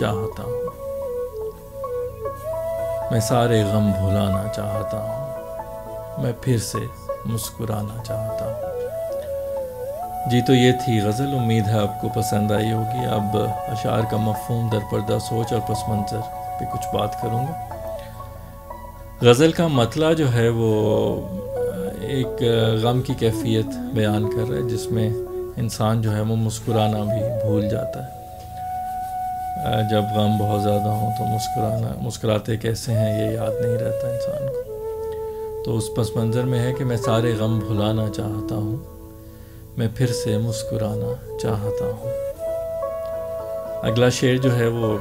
چاہتا ہوں، میں سارے غم بھلانا چاہتا ہوں، میں پھر سے مسکرانا چاہتا ہوں۔ جی تو یہ تھی غزل، امید ہے آپ کو پسند آئی ہوگی۔ اب اشعار کا مفہوم در پردہ سوچ اور پس منظر پہ کچھ بات کروں گا۔ غزل کا مطلع جو ہے وہ ایک غم کی کیفیت بیان کر رہا ہے، جس میں انسان جو ہے وہ مسکرانا بھی بھول جاتا ہے۔ جب غم بہت زیادہ ہوں تو مسکراتے کیسے ہیں یہ یاد نہیں رہتا انسان کو۔ تو اس پس منظر میں ہے کہ میں سارے غم بھلانا چاہتا ہوں، میں پھر سے مسکرانا چاہتا ہوں۔ اگلا شعر جو ہے وہ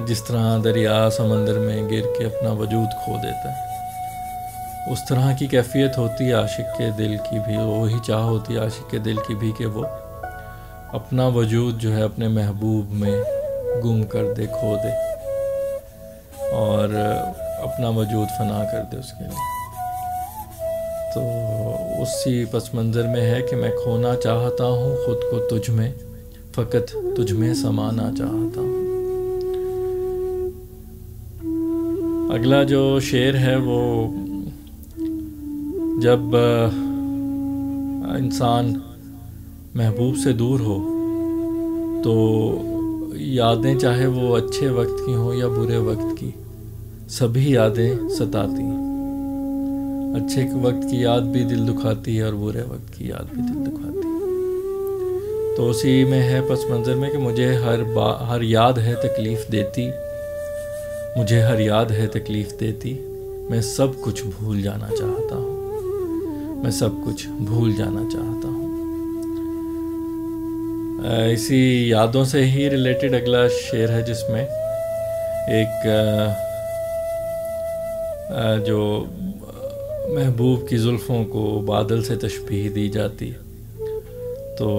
جس طرح دریا سمندر میں گر کے اپنا وجود کھو دیتا ہے، اس طرح کی کیفیت ہوتی ہے عاشق کے دل کی بھی، وہی چاہ ہوتی ہے عاشق کے دل کی بھی کہ وہ اپنا وجود جو ہے اپنے محبوب میں گم کر دے، کھو دے، اور اپنا وجود فنا کر دے اس کے لیے۔ تو اسی پس منظر میں ہے کہ میں کھونا چاہتا ہوں خود کو تجھ میں، فقط تجھ میں سمانا چاہتا ہوں۔ اگلا جو شعر ہے وہ جب انسان محبوب سے دور ہو تو یادیں چاہے وہ اچھے وقت کی ہوں یا برے وقت کی، سبھی یادیں ستاتی ہیں۔ اچھے وقت کی یاد بھی دل دکھاتی ہے اور برے وقت کی یاد بھی دل دکھاتی ہے۔ تو اسی میں ہے پس منظر میں کہ مجھے ہر یاد ہے تکلیف دیتی، مجھے ہر یاد ہے تکلیف دیتی، میں سب کچھ بھول جانا چاہتا ہوں، میں سب کچھ بھول جانا چاہتا ہوں۔ اسی یادوں سے ہی ریلیٹڈ اگلا شعر ہے جس میں ایک جو محبوب کی زلفوں کو بادل سے تشبیہ دی جاتی ہے۔ تو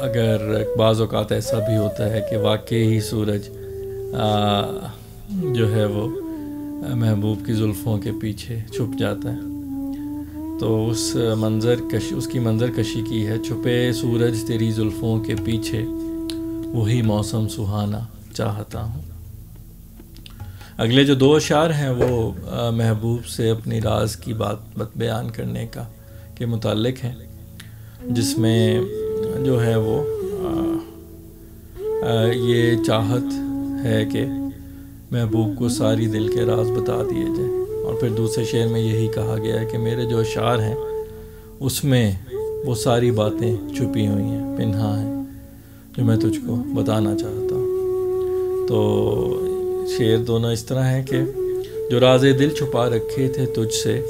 اگر بعض اوقات ایسا بھی ہوتا ہے کہ واقعی ہی سورج جو ہے وہ محبوب کی زلفوں کے پیچھے چھپ جاتا ہے، تو اس کی منظر کشی کی ہے، چھپے سورج تیری زلفوں کے پیچھے، وہی موسم سہانا چاہتا ہوں۔ اگلے جو دو اشعار ہیں وہ محبوب سے اپنی راز کی بات بیان کرنے کے متعلق ہیں، جس میں جو ہے وہ یہ چاہت ہے کہ محبوب کو ساری دل کے راز بتا دیے جائیں، اور پھر دوسرے شعر میں یہی کہا گیا ہے کہ میرے جو اشعار ہیں اس میں وہ ساری باتیں چھپی ہوئی ہیں، پنہا ہیں، جو میں تجھ کو بتانا چاہتا ہوں۔ تو شعر دونوں اس طرح ہیں کہ جو راز دل چھپا رکھے تھے تجھ سے،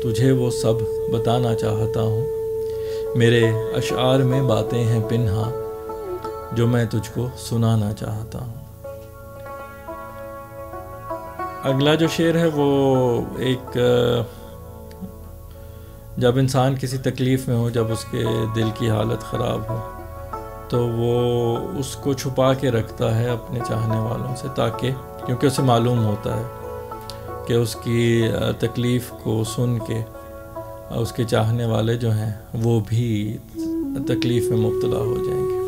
تجھے وہ سب بتانا چاہتا ہوں، میرے اشعار میں باتیں ہیں پنہا جو میں تجھ کو سنانا چاہتا ہوں۔ اگلا جو شعر ہے وہ ایک جب انسان کسی تکلیف میں ہو، جب اس کے دل کی حالت خراب ہو، تو وہ اس کو چھپا کے رکھتا ہے اپنے چاہنے والوں سے، تاکہ کیونکہ اسے معلوم ہوتا ہے کہ اس کی تکلیف کو سن کے اس کے چاہنے والے جو ہیں وہ بھی تکلیف میں مبتلا ہو جائیں گے،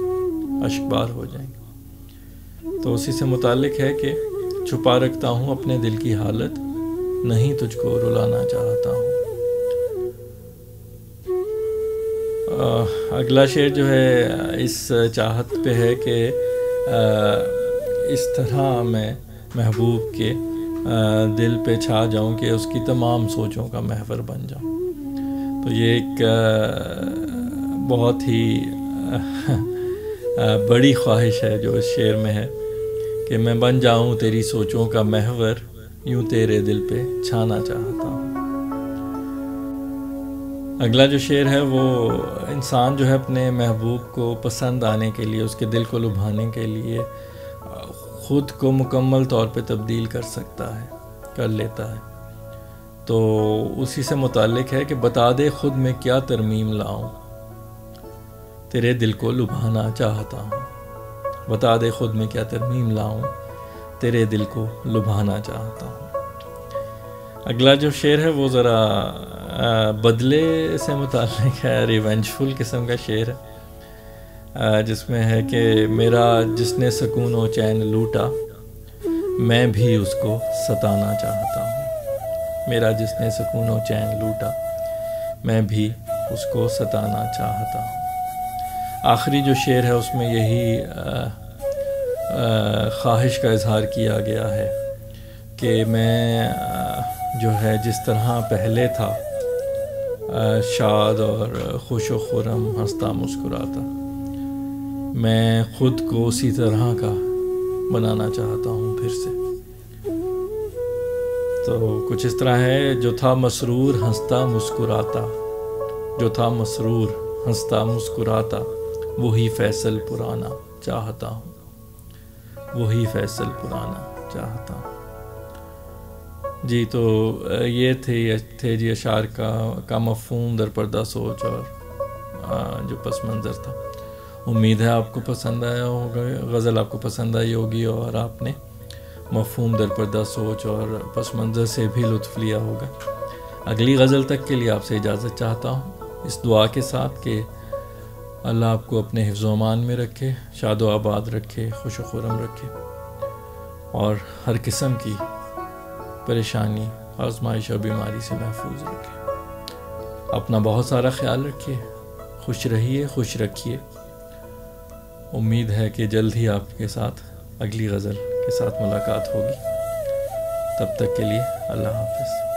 اشکبار ہو جائیں گے۔ تو اسی سے متعلق ہے کہ چھپا رکھتا ہوں اپنے دل کی حالت، نہیں تجھ کو رلانا چاہتا ہوں۔ اگلا شعر جو ہے اس چاہت پہ ہے کہ اس طرح میں محبوب کے دل پہ چھا جاؤں کہ اس کی تمام سوچوں کا محور بن جاؤں۔ تو یہ ایک بہت ہی بڑی خواہش ہے جو اس شعر میں ہے کہ میں بن جاؤں تیری سوچوں کا محور، یوں تیرے دل پہ چھانا چاہتا ہوں۔ اگلا جو شعر ہے وہ انسان جو ہے اپنے محبوب کو پسند آنے کے لیے، اس کے دل کو لبھانے کے لیے خود کو مکمل طور پہ تبدیل کر لیتا ہے۔ تو اسی سے متعلق ہے کہ بتا دے خود میں کیا ترمیم لاؤں، تیرے دل کو لبھانا چاہتا ہوں۔ بتا دے خود میں کیا ترمیم لاؤں، تیرے دل کو لبھانا چاہتا ہوں۔ اگلا جو شعر ہے وہ ذرا بدلے سے متعلق ہے، ریونجفل قسم کا شعر ہے۔ جس میں ہے کہ میرا جس نے سکون و چین لوٹا میں بھی اس کو ستانا چاہتا ہوں. میرا جس نے سکون و چین لوٹا میں بھی اس کو ستانا چاہتا ہوں. آخری جو شعر ہے اس میں یہی خواہش کا اظہار کیا گیا ہے کہ میں جو ہے جس طرح پہلے تھا شاد اور خوش و خرم ہنستا مسکراتا، میں خود کو اسی طرح کا بنانا چاہتا ہوں پھر سے. تو کچھ اس طرح ہے، جو تھا مسرور ہنستا مسکراتا، جو تھا مسرور ہنستا مسکراتا، وہی فیصل پرانا چاہتا ہوں، وہی فیصل پرانا چاہتا ہوں. جی تو یہ تھے جی اشعار کا مفہوم در پردہ سوچ اور جو پس منظر تھا. امید ہے آپ کو پسند آیا ہوگا، غزل آپ کو پسند آئی ہوگی اور آپ نے مفہوم در پردہ سوچ اور پس منظر سے بھی لطف لیا ہوگا. اگلی غزل تک کے لیے آپ سے اجازت چاہتا ہوں، اس دعا کے ساتھ کہ اللہ آپ کو اپنے حفظ و امان میں رکھے، شاد و آباد رکھے، خوش و خرم رکھے اور ہر قسم کی پریشانی، آزمائش اور بیماری سے محفوظ رکھے. اپنا بہت سارا خیال رکھیے، خوش رہیے، خوش رکھیے. امید ہے کہ جلد ہی آپ کے ساتھ اگلی غزل کے ساتھ ملاقات ہوگی. تب تک کے لیے اللہ حافظ.